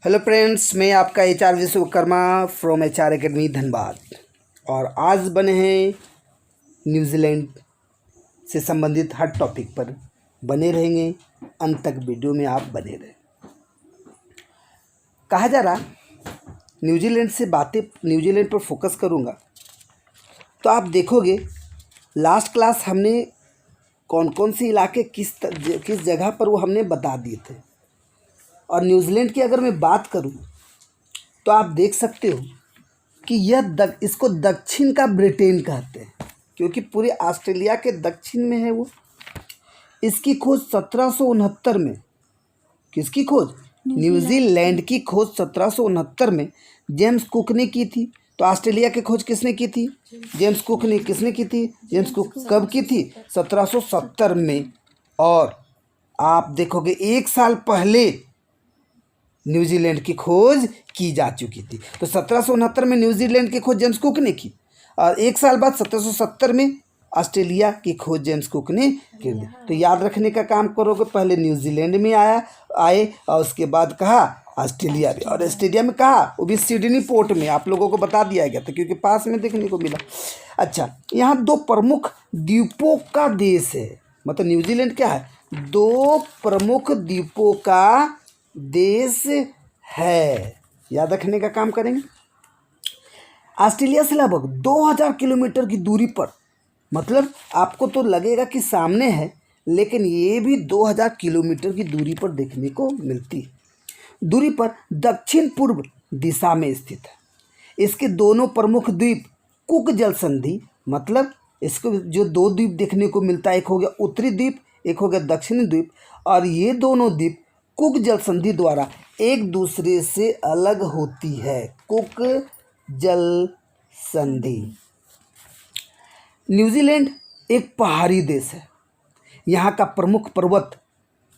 Hello friends, मैं आपका HR Vishwakarma from HR academy Dhanbad. और आज बने हैं न्यूजीलैंड से संबंधित हर टॉपिक पर बने रहेंगे। अंत तक वीडियो में आप बने रहें। कहा जा रहा न्यूजीलैंड पर फोकस करूँगा तो आप देखोगे लास्ट क्लास हमने कौन कौन से इलाके किस जगह पर वो हमने बता दिए थे। और न्यूजीलैंड की अगर मैं बात करूं तो आप देख सकते हो कि इसको दक्षिण का ब्रिटेन कहते हैं, क्योंकि पूरे ऑस्ट्रेलिया के दक्षिण में है वो। इसकी खोज 1769 में, किसकी खोज? न्यूजीलैंड की खोज 1769 में जेम्स कुक ने की थी। तो ऑस्ट्रेलिया की खोज किसने की थी? जेम्स कुक ने। किसने की थी? James cook. कब की थी? 1770 में। और आप देखोगे 1 साल पहले न्यूजीलैंड की खोज की जा चुकी थी। तो 1769 में न्यूजीलैंड की खोज जेम्स कुक ने की और 1 साल बाद 1770 में ऑस्ट्रेलिया की खोज जेम्स कुक ने की। तो याद रखने का काम करोगे, पहले न्यूजीलैंड में आए और उसके बाद कहा ऑस्ट्रेलिया में। और ऑस्ट्रेलिया में कहा वो भी सिडनी पोर्ट में। आप लोगों को बता दिया गया था क्योंकि पास में देखने को मिला। अच्छा, यहाँ 2 प्रमुख द्वीपों का देश है। मतलब न्यूजीलैंड क्या है? 2 प्रमुख द्वीपों का देश है। याद रखने का काम करेंगे। ऑस्ट्रेलिया से लगभग 2000 किलोमीटर की दूरी पर, मतलब आपको तो लगेगा कि सामने है, लेकिन ये भी 2000 किलोमीटर की दूरी पर देखने को मिलती है। दूरी पर दक्षिण पूर्व दिशा में स्थित है। इसके दोनों प्रमुख द्वीप कुक जल संधि, मतलब इसको जो 2 द्वीप देखने को मिलता है, एक हो गया उत्तरी द्वीप, एक हो गया दक्षिणी द्वीप। और ये दोनों द्वीप कुक जल संधि द्वारा एक दूसरे से अलग होती है। कुक जल संधि। न्यूजीलैंड एक पहाड़ी देश है। यहाँ का प्रमुख पर्वत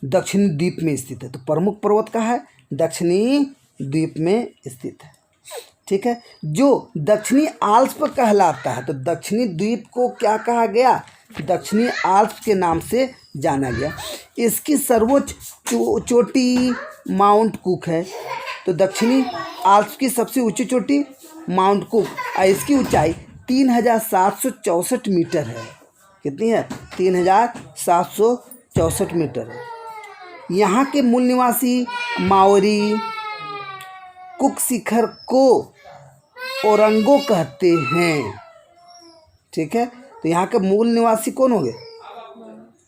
दक्षिणी द्वीप में स्थित है। तो प्रमुख पर्वत कहाँ है? दक्षिणी द्वीप में स्थित है। ठीक है, जो दक्षिणी आल्प्स पर कहलाता है। तो दक्षिणी द्वीप को क्या कहा गया? दक्षिणी आल्प्स के नाम से जाना गया। इसकी सर्वोच्च चोटी माउंट कुक है। तो दक्षिणी आल्प्स की सबसे ऊंची चोटी माउंट कुक, और इसकी ऊंचाई 3764 मीटर है। कितनी है? 3764 मीटर है। यहाँ के मूल निवासी माओरी कुक शिखर को ओरंगो कहते हैं। ठीक है, तो यहाँ के मूल निवासी कौन हो गए?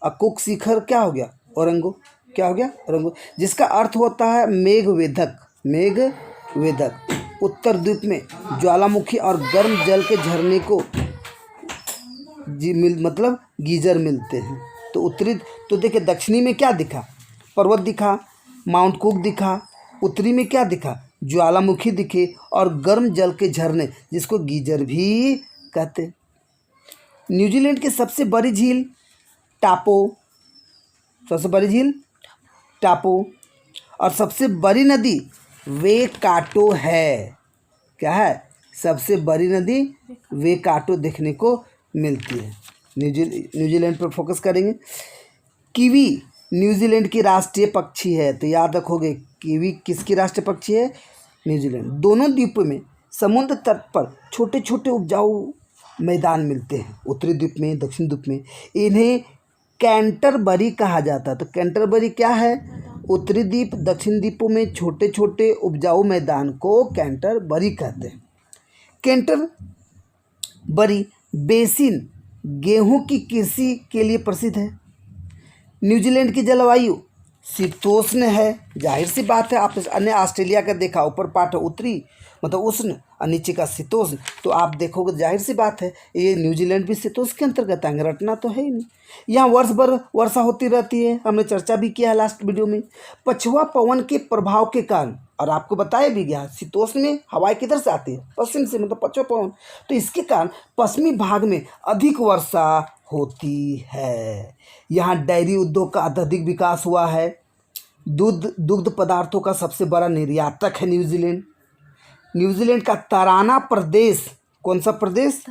और कुक शिखर क्या हो गया? ओरंगो। क्या हो गया? ओरंगो, जिसका अर्थ होता है मेघवेधक। मेघवेधक। उत्तर द्वीप में ज्वालामुखी और गर्म जल के झरने को मतलब गीजर मिलते हैं। तो उत्तरी, तो देखिए दक्षिणी में क्या दिखा? पर्वत दिखा, माउंट कुक दिखा। उत्तरी में क्या दिखा? ज्वालामुखी दिखे और गर्म जल के झरने, जिसको गीजर भी कहते हैं। न्यूजीलैंड की सबसे बड़ी झील टापो, और सबसे बड़ी नदी वेकाटो है। क्या है? सबसे बड़ी नदी वेकाटो देखने को मिलती है। न्यूजीलैंड पर फोकस करेंगे। कीवी न्यूजीलैंड की राष्ट्रीय पक्षी है। तो याद रखोगे, कीवी किसकी राष्ट्रीय पक्षी है? न्यूजीलैंड। दोनों द्वीपों में समुद्र तट पर छोटे छोटे उपजाऊ मैदान मिलते हैं, उत्तरी द्वीप में, दक्षिण द्वीप में। इन्हें कैंटरबरी कहा जाता है। तो कैंटरबरी क्या है? उत्तरी द्वीप, दक्षिण द्वीपों में छोटे छोटे उपजाऊ मैदान को कैंटरबरी कहते हैं। कैंटरबरी बेसिन गेहूं की कृषि के लिए प्रसिद्ध है। न्यूजीलैंड की जलवायु शीतोष्ण है। जाहिर सी बात है, आप अन्य ऑस्ट्रेलिया का देखा, ऊपर पार्ट उत्तरी मतलब उष्ण और नीचे का शीतोष्ण। तो आप देखोगे जाहिर सी बात है ये न्यूजीलैंड भी शीतोष्ण के अंतर्गत आएंगे, रटना तो है ही नहीं। यहाँ वर्ष भर वर्षा होती रहती है, हमने चर्चा भी किया है लास्ट वीडियो में। पछुआ पवन के प्रभाव के कारण, और आपको बताया भी गया, शीतोष्ण में हवाएं किधर से आती है? पश्चिम से, मतलब पछुआ पवन। तो इसके कारण पश्चिमी भाग में अधिक वर्षा होती है। यहाँ डेयरी उद्योग का अत्यधिक विकास हुआ है। दुग्ध पदार्थों का सबसे बड़ा निर्यातक है न्यूजीलैंड। न्यूजीलैंड का तराना प्रदेश, कौन सा प्रदेश?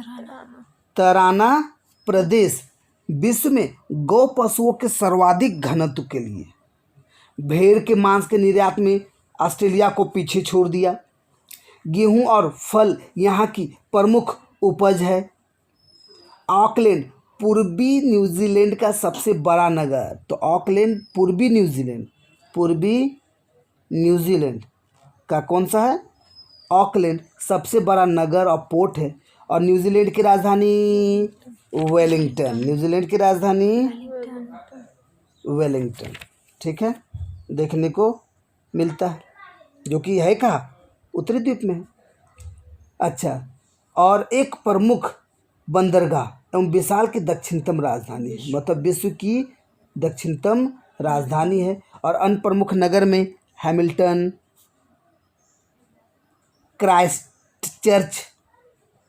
तराना प्रदेश विश्व में गौ पशुओं के सर्वाधिक घनत्व के लिए, भेड़ के मांस के निर्यात में ऑस्ट्रेलिया को पीछे छोड़ दिया। गेहूं और फल यहाँ की प्रमुख उपज है। ऑकलैंड पूर्वी न्यूजीलैंड का सबसे बड़ा नगर। तो ऑकलैंड पूर्वी न्यूजीलैंड का कौन सा है? ऑकलैंड सबसे बड़ा नगर और पोर्ट है। और न्यूजीलैंड की राजधानी वेलिंगटन। ठीक है, देखने को मिलता है, जो कि है कहाँ? उत्तरी द्वीप में। अच्छा, और एक प्रमुख बंदरगाह एवं विशाल की दक्षिणतम राजधानी है, मतलब विश्व की दक्षिणतम राजधानी है। और अन्य प्रमुख नगर में हैमिल्टन, क्राइस्टचर्च,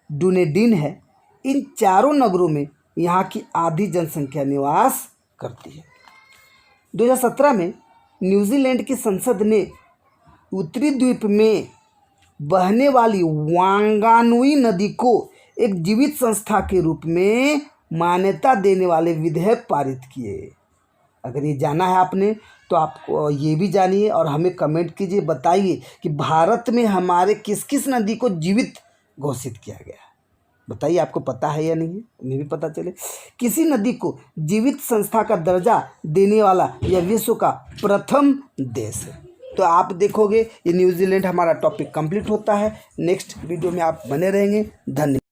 डुनेडिन है। इन चारों नगरों में यहाँ की आधी जनसंख्या निवास करती है। 2017 में न्यूजीलैंड की संसद ने उत्तरी द्वीप में बहने वाली वांगानुई नदी को एक जीवित संस्था के रूप में मान्यता देने वाले विधेयक पारित किए। अगर ये जाना है आपने तो आप ये भी जानिए और हमें कमेंट कीजिए, बताइए कि भारत में हमारे किस किस नदी को जीवित घोषित किया गया। बताइए, आपको पता है या नहीं है, उन्हें भी पता चले। किसी नदी को जीवित संस्था का दर्जा देने वाला यह विश्व का प्रथम देश है। तो आप देखोगे ये न्यूजीलैंड हमारा टॉपिक कंप्लीट होता है। नेक्स्ट वीडियो में आप बने रहेंगे। धन्यवाद।